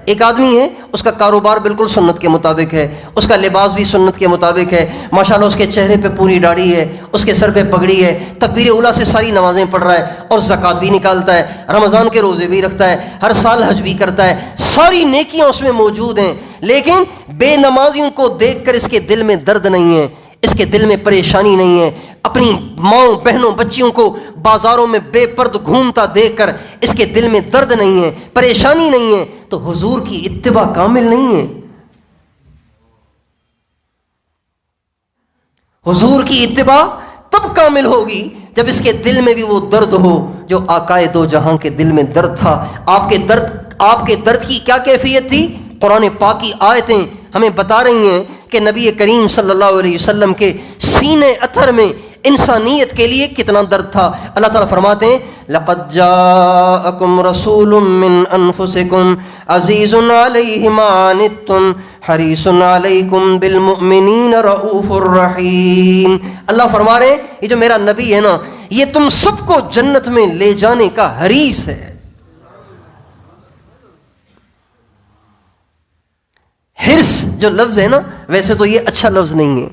ایک آدمی ہے، اس کا کاروبار بالکل سنت کے مطابق ہے، اس کا لباس بھی سنت کے مطابق ہے، ماشاءاللہ اس کے چہرے پہ پوری داڑھی ہے، اس کے سر پہ پگڑی ہے، تکبیر اولیٰ سے ساری نمازیں پڑھ رہا ہے اور زکوٰۃ بھی نکالتا ہے، رمضان کے روزے بھی رکھتا ہے، ہر سال حج بھی کرتا ہے، ساری نیکیاں اس میں موجود ہیں، لیکن بے نمازیوں کو دیکھ کر اس کے دل میں درد نہیں ہے، اس کے دل میں پریشانی نہیں ہے، اپنی ماؤں بہنوں بچیوں کو بازاروں میں بے پرد گھومتا دیکھ کر اس کے دل میں درد نہیں ہے، پریشانی نہیں ہے، تو حضور کی اتباع کامل نہیں ہے۔ حضور کی اتباع تب کامل ہوگی جب اس کے دل میں بھی وہ درد ہو جو آقائے دو جہاں کے دل میں درد تھا۔ آپ کے درد کی کیا کیفیت تھی؟ قرآن پاک کی آیتیں ہمیں بتا رہی ہیں کہ نبی کریم صلی اللہ علیہ وسلم کے سینے اتھر میں انسانیت کے لیے کتنا درد تھا۔ اللہ تعالیٰ فرماتے ہیں لَقَدْ جَاءَكُمْ رَسُولٌ مِّنْ أَنفُسِكُمْ عَزِيزٌ عَلَيْهِ مَا عَنِتُّمْ حَرِيصٌ عَلَيْكُمْ بِالْمُؤْمِنِينَ رَءُوفٌ رَحِيمٌ۔ اللہ فرما رہے ہیں یہ جو میرا نبی ہے نا، یہ تم سب کو جنت میں لے جانے کا حریص ہے۔ حرص جو لفظ ہے نا، ویسے تو یہ اچھا لفظ نہیں ہے،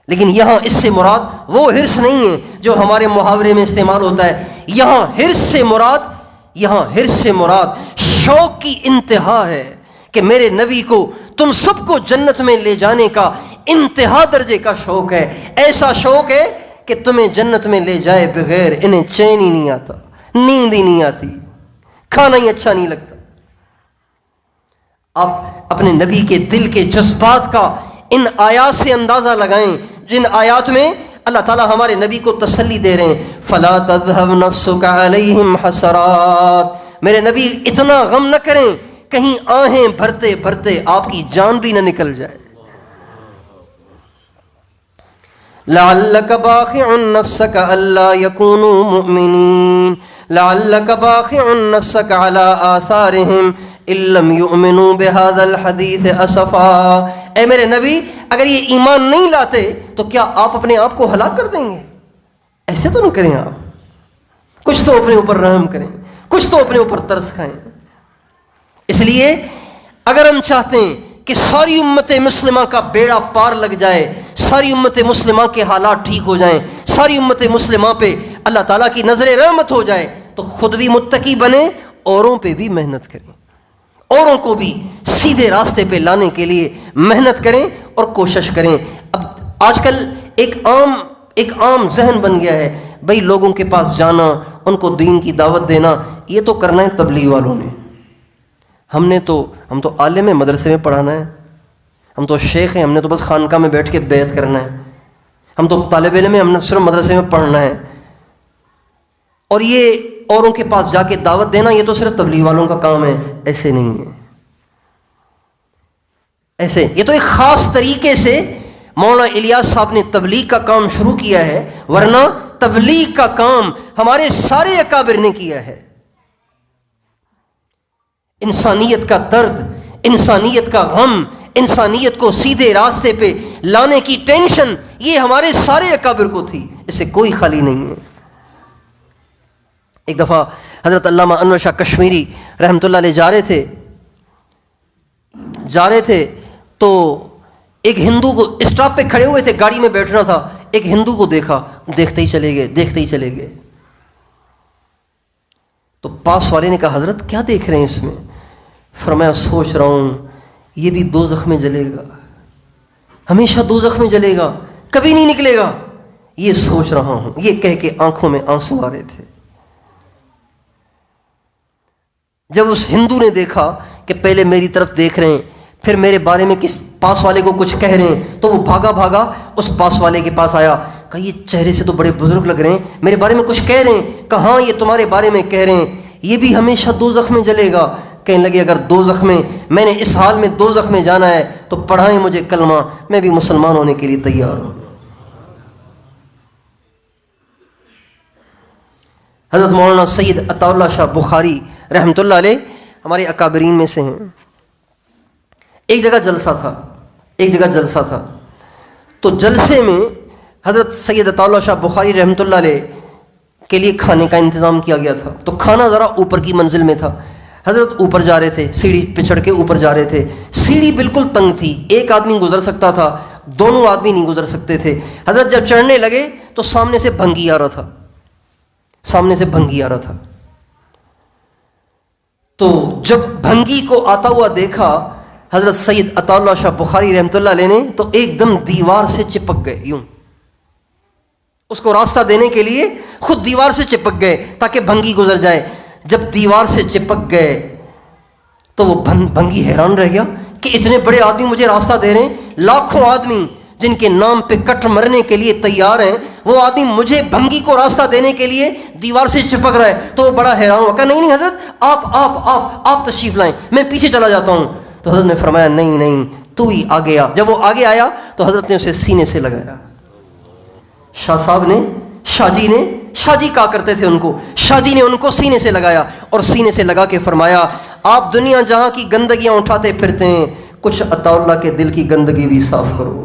لیکن یہاں اس سے مراد وہ حرص نہیں ہے جو ہمارے محاورے میں استعمال ہوتا ہے۔ یہاں حرص سے مراد شوق کی انتہا ہے کہ میرے نبی کو تم سب کو جنت میں لے جانے کا انتہا درجے کا شوق ہے۔ ایسا شوق ہے کہ تمہیں جنت میں لے جائے بغیر انہیں چین ہی نہیں آتا، نیند ہی نہیں آتی، کھانا ہی اچھا نہیں لگتا۔ آپ اپنے نبی کے دل کے جذبات کا ان آیات سے اندازہ لگائیں جن آیات میں اللہ تعالیٰ ہمارے نبی کو تسلی دے رہے ہیں فَلَا تَذْهَبْ نَفْسُكَ عَلَيْهِمْ حَسَرَاتٍ۔ میرے نبی اتنا غم نہ کریں کہیں آہیں بھرتے بھرتے آپ کی جان بھی نہ نکل جائے۔ لَعَلَّكَ بَاخِعٌ نَفْسَكَ أَلَّا يَكُونُوا مُؤْمِنِينَ لَعَلَّكَ بَاخِعٌ نَفْسَكَ عَلَىٰ آثَارِهِمْ إِن لَّمْ يُؤْمِنُوا بِهَٰذَا الْحَدِيثِ أَسَفًا۔ اے میرے نبی، اگر یہ ایمان نہیں لاتے تو کیا آپ اپنے آپ کو ہلاک کر دیں گے؟ ایسے تو نہ کریں، آپ کچھ تو اپنے اوپر رحم کریں، کچھ تو اپنے اوپر ترس کھائیں۔ اس لیے اگر ہم چاہتے ہیں کہ ساری امت مسلمہ کا بیڑا پار لگ جائے، ساری امت مسلمہ کے حالات ٹھیک ہو جائیں، ساری امت مسلمہ پہ اللہ تعالیٰ کی نظر رحمت ہو جائے، تو خود بھی متقی بنیں، اوروں پہ بھی محنت کریں، اوروں کو بھی سیدھے راستے پہ لانے کے لیے محنت کریں اور کوشش کریں۔ اب آج کل ایک عام ذہن بن گیا ہے، بھئی لوگوں کے پاس جانا، ان کو دین کی دعوت دینا، یہ تو کرنا ہے تبلیغ والوں نے، ہم تو عالم ہیں، مدرسے میں پڑھانا ہے، ہم تو شیخ ہیں، ہم نے تو بس خانقاہ میں بیٹھ کے بیعت کرنا ہے، ہم تو طالب علم ہیں، ہم نے صرف مدرسے میں پڑھنا ہے۔ اور یہ اوروں کے پاس جا کے دعوت دینا یہ تو صرف تبلیغ والوں کا کام ہے، ایسے نہیں ہے۔ ایسے یہ تو ایک خاص طریقے سے مولانا الیاس صاحب نے تبلیغ کا کام شروع کیا ہے، ورنہ تبلیغ کا کام ہمارے سارے اکابر نے کیا ہے۔ انسانیت کا درد، انسانیت کا غم، انسانیت کو سیدھے راستے پہ لانے کی ٹینشن، یہ ہمارے سارے اکابر کو تھی، اس سے کوئی خالی نہیں ہے۔ ایک دفعہ حضرت علامہ انور شاہ کشمیری رحمۃ اللہ علیہ جا رہے تھے تو ایک ہندو کو اسٹاپ پہ کھڑے ہوئے تھے، گاڑی میں بیٹھنا تھا، ایک ہندو کو دیکھا، دیکھتے ہی چلے گئے۔ تو پاس والے نے کہا حضرت کیا دیکھ رہے ہیں اس میں؟ فرمایا سوچ رہا ہوں یہ بھی دوزخ میں جلے گا، ہمیشہ دوزخ میں جلے گا، کبھی نہیں نکلے گا، یہ سوچ رہا ہوں، یہ کہہ کے آنکھوں میں آنسو آ رہے تھے۔ جب اس ہندو نے دیکھا کہ پہلے میری طرف دیکھ رہے ہیں، پھر میرے بارے میں کس پاس والے کو کچھ کہہ رہے ہیں، تو وہ بھاگا اس پاس والے کے پاس آیا، کہا یہ چہرے سے تو بڑے بزرگ لگ رہے ہیں، میرے بارے میں کچھ کہہ رہے ہیں؟ کہا ہاں یہ تمہارے بارے میں کہہ رہے ہیں، یہ بھی ہمیشہ دوزخ میں جلے گا۔ کہنے لگے اگر دوزخ میں نے اس حال میں دوزخ میں جانا ہے تو پڑھائیں مجھے کلمہ، میں بھی مسلمان ہونے کے لیے تیار ہوں۔ حضرت مولانا سید عطا اللہ شاہ بخاری رحمۃ اللہ علیہ ہمارے اکابرین میں سے ہیں۔ ایک جگہ جلسہ تھا تو جلسے میں حضرت سید عطا اللہ شاہ بخاری رحمۃ اللہ علیہ کے لیے کھانے کا انتظام کیا گیا تھا، تو کھانا ذرا اوپر کی منزل میں تھا۔ حضرت اوپر جا رہے تھے، سیڑھی پہ چڑھ کے اوپر جا رہے تھے، سیڑھی بالکل تنگ تھی، ایک آدمی گزر سکتا تھا، دونوں آدمی نہیں گزر سکتے تھے۔ حضرت جب چڑھنے لگے تو سامنے سے بھنگی آ رہا تھا، سامنے سے بھنگی آ رہا تھا۔ تو جب بھنگی کو آتا ہوا دیکھا حضرت سید عطا اللہ شاہ بخاری رحمۃ اللہ علیہ نے، تو ایک دم دیوار سے چپک گئے، یوں اس کو راستہ دینے کے لیے خود دیوار سے چپک گئے تاکہ بھنگی گزر جائے۔ جب دیوار سے چپک گئے تو وہ بھنگی حیران رہ گیا کہ اتنے بڑے آدمی مجھے راستہ دے رہے ہیں، لاکھوں آدمی جن کے نام پہ کٹ مرنے کے لیے تیار ہیں، وہ آدمی مجھے بھنگی کو راستہ دینے کے لیے دیوار سے چپک رہا ہے۔ تو وہ بڑا حیران ہوا، کہا نہیں نہیں حضرت آپ تشریف لائیں، میں پیچھے چلا جاتا ہوں۔ تو حضرت نے فرمایا نہیں نہیں تو ہی آگے آ۔ جب وہ آگے آیا تو حضرت نے اسے سینے سے لگایا۔ شاہ صاحب نے، شاہ جی کہا کرتے تھے ان کو، شاہ جی نے ان کو سینے سے لگایا اور سینے سے لگا کے فرمایا آپ دنیا جہاں کی گندگیاں اٹھاتے پھرتے ہیں، کچھ عطا اللہ کے دل کی گندگی بھی صاف کرو۔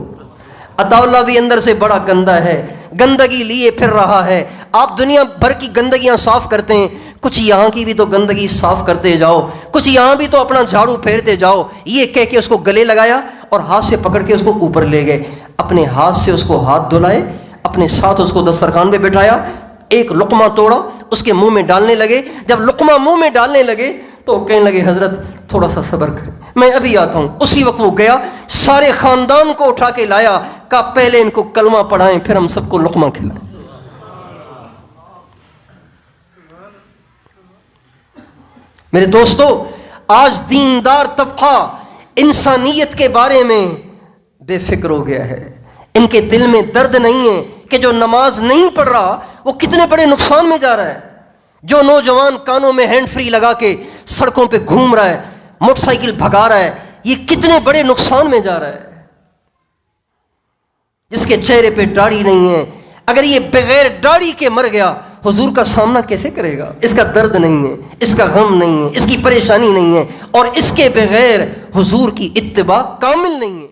عطا اللہ بھی اندر سے بڑا گندا ہے، گندگی لیے پھر رہا ہے۔ آپ دنیا بھر کی گندگیاں صاف کرتے ہیں، کچھ یہاں کی بھی تو گندگی صاف کرتے جاؤ، کچھ یہاں بھی تو اپنا جھاڑو پھیرتے جاؤ۔ یہ کہہ کے اس کو گلے لگایا اور ہاتھ سے پکڑ کے اس کو اوپر لے گئے، اپنے ہاتھ سے اس کو ہاتھ دھلائے، اپنے ساتھ اس کو دسترخوان پہ بٹھایا، ایک لقمہ توڑا، اس کے منہ میں ڈالنے لگے۔ جب لقمہ منہ میں ڈالنے لگے تو کہنے لگے حضرت تھوڑا سا صبر کریں، میں ابھی آتا ہوں۔ اسی وقت وہ گیا، سارے خاندان کو اٹھا کے لایا، کہا پہلے ان کو کلمہ پڑھائیں پھر ہم سب کو لقمہ کھلائیں۔ میرے دوستو، آج دیندار طبقہ انسانیت کے بارے میں بے فکر ہو گیا ہے۔ ان کے دل میں درد نہیں ہے کہ جو نماز نہیں پڑھ رہا وہ کتنے بڑے نقصان میں جا رہا ہے۔ جو نوجوان کانوں میں ہینڈ فری لگا کے سڑکوں پہ گھوم رہا ہے، موٹر سائیکل بھگا رہا ہے، یہ کتنے بڑے نقصان میں جا رہا ہے۔ جس کے چہرے پہ داڑھی نہیں ہے، اگر یہ بغیر داڑھی کے مر گیا حضور کا سامنا کیسے کرے گا؟ اس کا درد نہیں ہے، اس کا غم نہیں ہے، اس کی پریشانی نہیں ہے، اور اس کے بغیر حضور کی اتباع کامل نہیں ہے۔